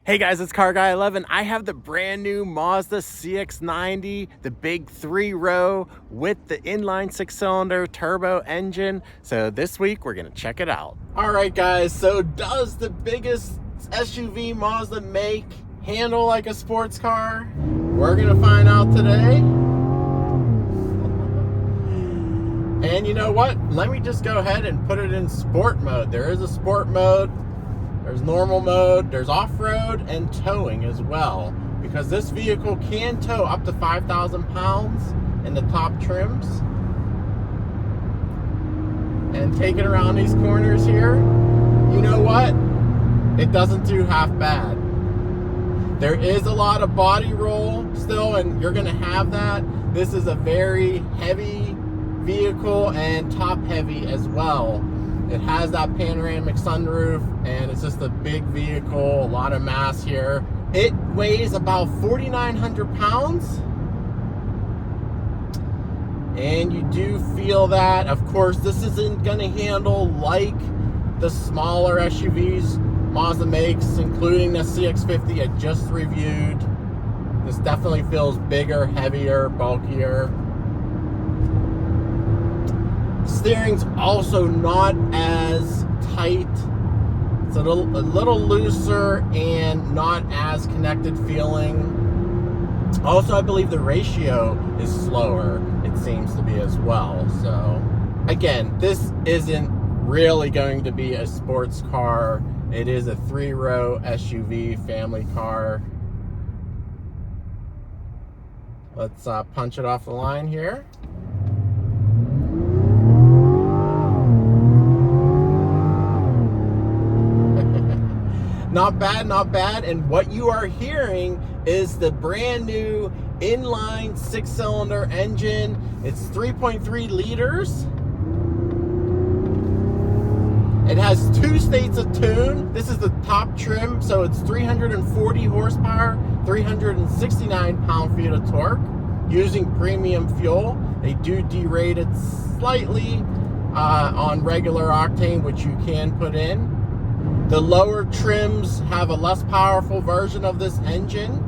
Hey guys, it's Car Guy 11. I have the brand new Mazda CX-90, the big 3-row with the inline 6-cylinder turbo engine. So this week we're gonna check it out. All right guys, so does the biggest SUV Mazda make handle like a sports car? We're gonna find out today. And you know what? Let me just go ahead and put it in sport mode. There is a sport mode. There's normal mode, there's off-road and towing as well, because this vehicle can tow up to 5,000 pounds in the top trims. And taking around these corners here, you know what? It doesn't do half bad. There is a lot of body roll still, and you're gonna have that. This is a very heavy vehicle and top heavy as well. It has that panoramic sunroof, and it's just a big vehicle, a lot of mass here. It weighs about 4,900 pounds. And you do feel that. Of course, this isn't gonna handle like the smaller SUVs Mazda makes, including the CX-50 I just reviewed. This definitely feels bigger, heavier, bulkier. Steering's also not as tight. It's a little looser and not as connected feeling. Also, I believe the ratio is slower, it seems to be as well. So again, this isn't really going to be a sports car. It is a 3-row SUV family car. Let's punch it off the line here. Not bad, not bad. And what you are hearing is the brand new inline 6-cylinder engine. It's 3.3 liters. It has 2 states of tune. This is the top trim, so it's 340 horsepower, 369 pound-feet of torque, using premium fuel. They do derate it slightly on regular octane, which you can put in. The lower trims have a less powerful version of this engine,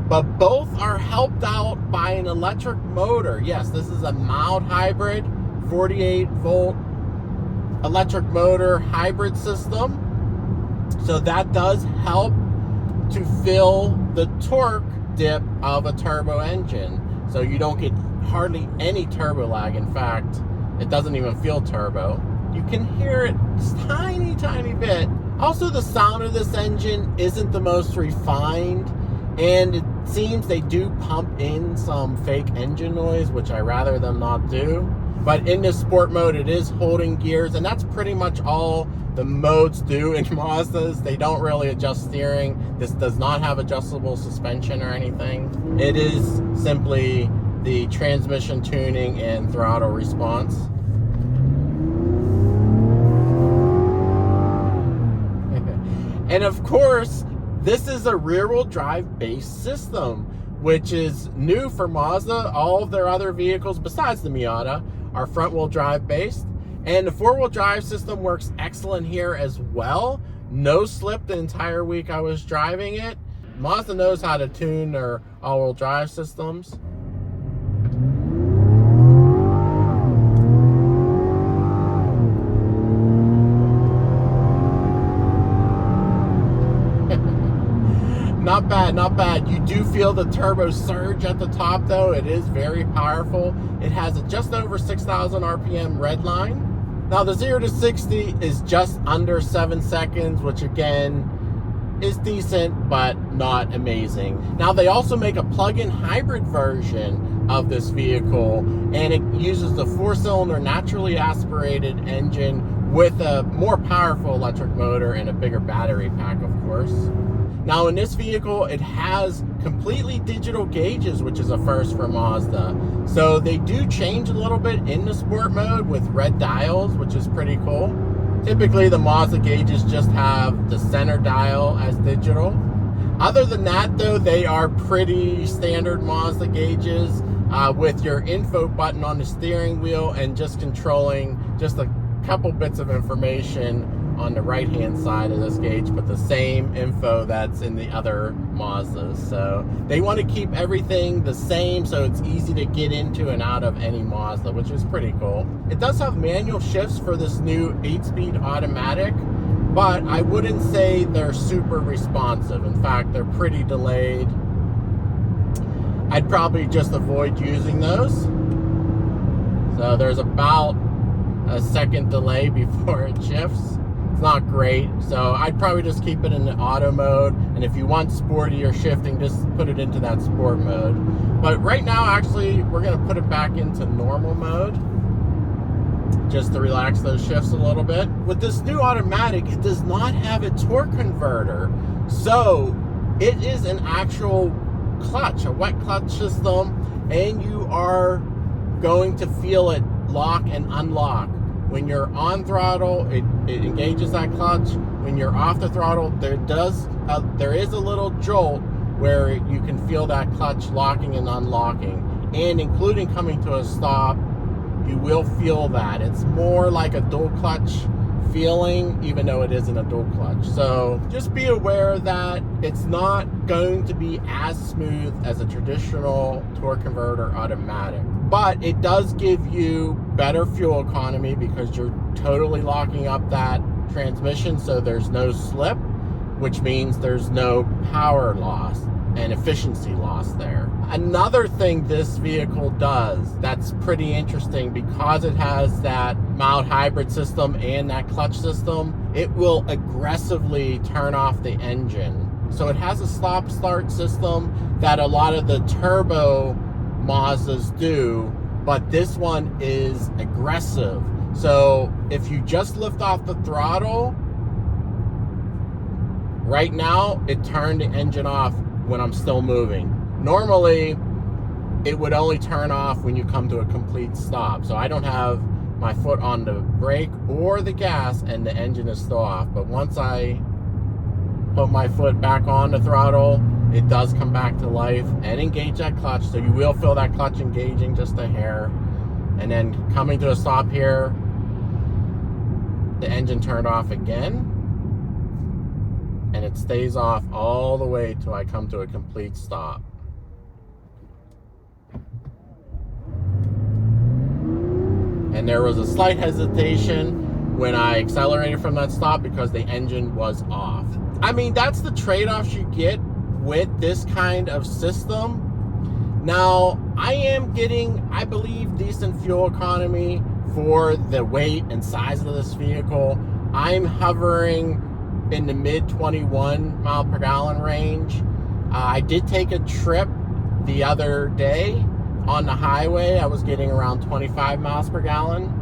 but both are helped out by an electric motor. Yes, this is a mild hybrid, 48-volt electric motor hybrid system. So that does help to fill the torque dip of a turbo engine. So you don't get hardly any turbo lag. In fact, it doesn't even feel turbo. You can hear it just tiny bit. Also, the sound of this engine isn't the most refined, and it seems they do pump in some fake engine noise, which I rather them not do. But in this sport mode, it is holding gears, and that's pretty much all the modes do in Mazdas. They don't really adjust steering. This does not have adjustable suspension or anything. It is simply the transmission tuning and throttle response. And of course, this is a rear-wheel drive based system, which is new for Mazda. All of their other vehicles, besides the Miata, are front-wheel drive based. And the 4-wheel drive system works excellent here as well. No slip the entire week I was driving it. Mazda knows how to tune their all-wheel drive systems. Not bad, not bad. You do feel the turbo surge at the top though. It is very powerful. It has a just over 6,000 RPM red line. Now the 0 to 60 is just under 7 seconds, which again is decent, but not amazing. Now they also make a plug-in hybrid version of this vehicle, and it uses the 4-cylinder naturally aspirated engine with a more powerful electric motor and a bigger battery pack, of course. Now in this vehicle, it has completely digital gauges, which is a first for Mazda. So they do change a little bit in the sport mode with red dials, which is pretty cool. Typically the Mazda gauges just have the center dial as digital. Other than that though, they are pretty standard Mazda gauges with your info button on the steering wheel and just controlling just a couple bits of information on the right hand side of this gauge, but the same info that's in the other Mazdas. So they want to keep everything the same so it's easy to get into and out of any Mazda, which is pretty cool. It does have manual shifts for this new 8-speed automatic, but I wouldn't say they're super responsive. In fact, they're pretty delayed. I'd probably just avoid using those. So there's about a second delay before it shifts. It's not great, so I'd probably just keep it in the auto mode, and if you want sportier shifting, just put it into that sport mode. But right now, actually, we're going to put it back into normal mode just to relax those shifts a little bit. With this new automatic, it does not have a torque converter, so it is an actual clutch, a wet clutch system, and you are going to feel it lock and unlock. When you're on throttle, it engages that clutch. When you're off the throttle, there is a little jolt where you can feel that clutch locking and unlocking. And including coming to a stop, you will feel that. It's more like a dual clutch feeling, even though it isn't a dual clutch. So just be aware that it's not going to be as smooth as a traditional torque converter automatic. But it does give you better fuel economy because you're totally locking up that transmission, so there's no slip, which means there's no power loss and efficiency loss there. Another thing this vehicle does that's pretty interesting, because it has that mild hybrid system and that clutch system, it will aggressively turn off the engine. So it has a stop-start system that a lot of the turbo Mazdas do, but this one is aggressive. So if you just lift off the throttle, right now it turned the engine off when I'm still moving. Normally it would only turn off when you come to a complete stop. So I don't have my foot on the brake or the gas and the engine is still off. But once I put my foot back on the throttle, it does come back to life and engage that clutch. So you will feel that clutch engaging just a hair. And then coming to a stop here, the engine turned off again. And it stays off all the way till I come to a complete stop. And there was a slight hesitation when I accelerated from that stop because the engine was off. I mean, that's the trade-offs you get with this kind of system. Now, I am getting, I believe, decent fuel economy for the weight and size of this vehicle. I'm hovering in the mid 21 mile per gallon range. I did take a trip the other day on the highway. I was getting around 25 miles per gallon.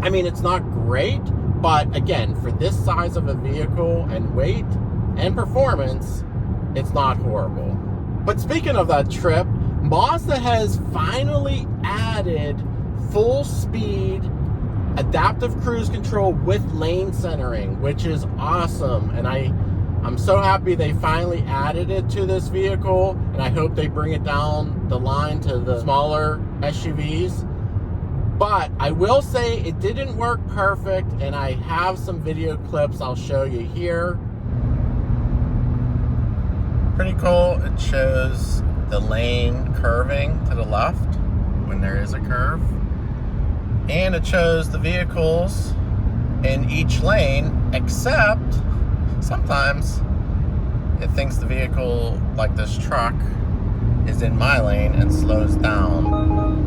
I mean, it's not great, but again, for this size of a vehicle and weight and performance, it's not horrible. But speaking of that trip, Mazda has finally added full speed adaptive cruise control with lane centering, which is awesome. And I'm so happy they finally added it to this vehicle, and I hope they bring it down the line to the smaller SUVs. But I will say it didn't work perfect, and I have some video clips I'll show you here. Pretty cool. It shows the lane curving to the left when there is a curve. And it shows the vehicles in each lane, except sometimes it thinks the vehicle, like this truck, is in my lane and slows down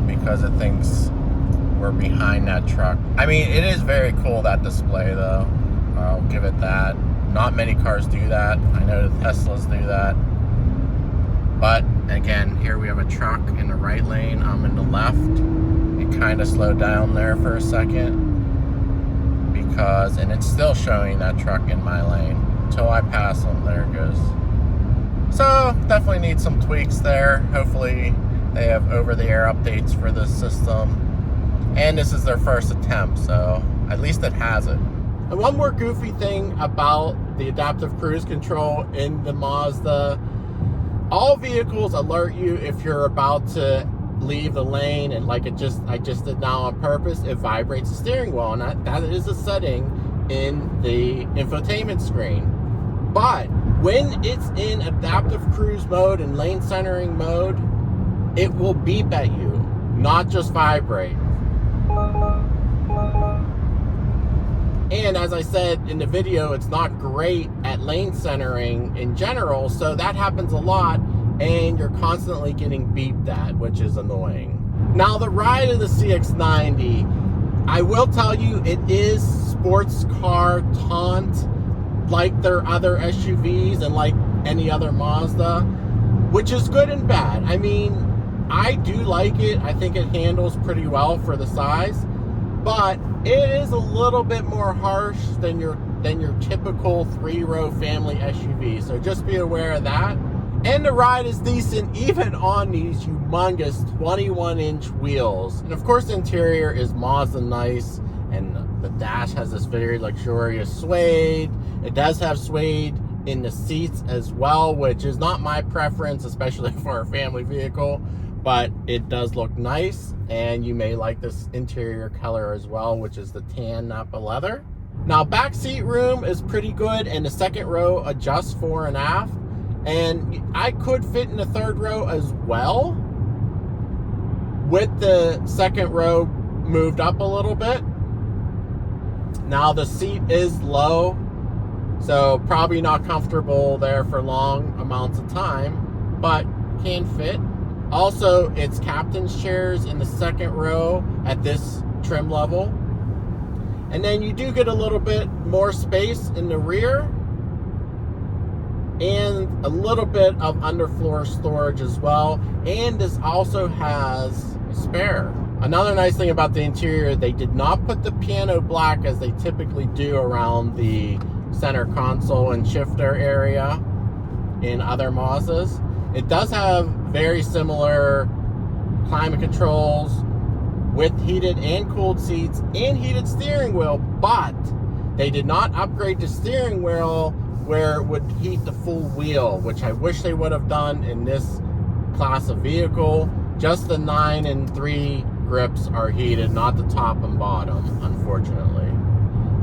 because it thinks we're behind that truck. I mean, it is very cool, that display, though. I'll give it that. Not many cars do that. I know the Teslas do that. But again, here we have a truck in the right lane. I'm in the left. It kind of slowed down there for a second because, and it's still showing that truck in my lane until I pass them. There it goes. So definitely need some tweaks there. Hopefully they have over-the-air updates for this system. And this is their first attempt, so at least it has it. And one more goofy thing about the adaptive cruise control in the Mazda: all vehicles alert you if you're about to leave the lane and like I just did now on purpose, it vibrates the steering wheel, and that is a setting in the infotainment screen. But when it's in adaptive cruise mode and lane centering mode, it will beep at you, not just vibrate. And as I said in the video, it's not great at lane centering in general, so that happens a lot, and you're constantly getting beeped at, which is annoying. Now, the ride of the CX-90, I will tell you, it is sports car taunt, like their other SUVs and like any other Mazda, which is good and bad. I mean, I do like it. I think it handles pretty well for the size, but it is a little bit more harsh than your typical 3-row family SUV. So just be aware of that. And the ride is decent even on these humongous 21-inch wheels. And of course, the interior is Mazda nice, and the dash has this very luxurious suede. It does have suede in the seats as well, which is not my preference, especially for a family vehicle, but it does look nice. And you may like this interior color as well, which is the tan Napa leather. Now, back seat room is pretty good, and the second row adjusts fore and aft, and I could fit in the third row as well with the second row moved up a little bit. Now, the seat is low, so probably not comfortable there for long amounts of time, but can fit. Also, it's captain's chairs in the second row at this trim level. And then you do get a little bit more space in the rear and a little bit of underfloor storage as well. And this also has a spare. Another nice thing about the interior, they did not put the piano black as they typically do around the center console and shifter area in other Mazdas. It does have very similar climate controls with heated and cooled seats and heated steering wheel, but they did not upgrade the steering wheel where it would heat the full wheel, which I wish they would have done in this class of vehicle. Just the 9 and 3 grips are heated, not the top and bottom, unfortunately.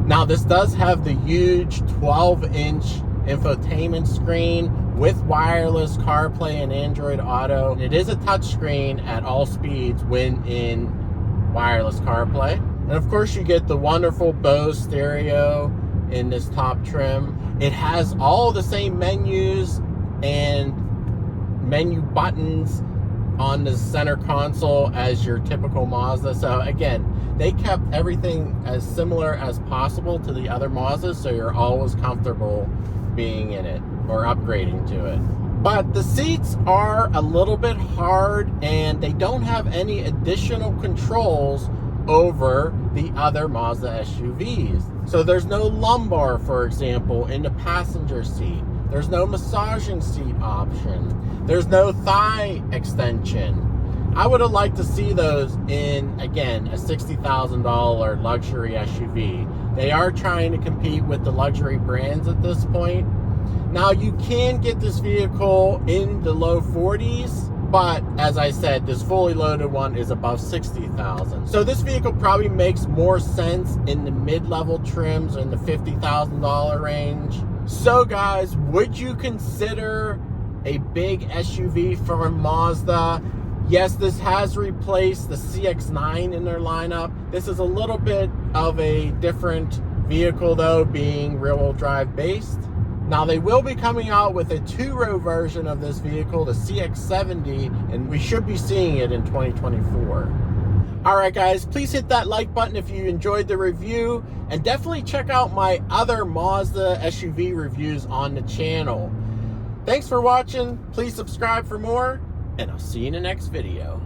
Now, this does have the huge 12-inch infotainment screen with wireless CarPlay and Android Auto. It is a touchscreen at all speeds when in wireless CarPlay. And of course, you get the wonderful Bose stereo in this top trim. It has all the same menus and menu buttons on the center console as your typical Mazda. So again, they kept everything as similar as possible to the other Mazdas, so you're always comfortable being in it or upgrading to it. But the seats are a little bit hard, and they don't have any additional controls over the other Mazda SUVs. So there's no lumbar, for example, in the passenger seat. There's no massaging seat option. There's no thigh extension. I would have liked to see those in, again, a $60,000 luxury SUV. They are trying to compete with the luxury brands at this point. Now, you can get this vehicle in the low 40s, but as I said, this fully loaded one is above $60,000. So this vehicle probably makes more sense in the mid-level trims in the $50,000 range. So guys, would you consider a big SUV from Mazda? Yes, this has replaced the CX-9 in their lineup. This is a little bit of a different vehicle though, being rear-wheel drive based. Now, they will be coming out with a 2-row version of this vehicle, the CX-90, and we should be seeing it in 2024. All right, guys, please hit that like button if you enjoyed the review, and definitely check out my other Mazda SUV reviews on the channel. Thanks for watching. Please subscribe for more, and I'll see you in the next video.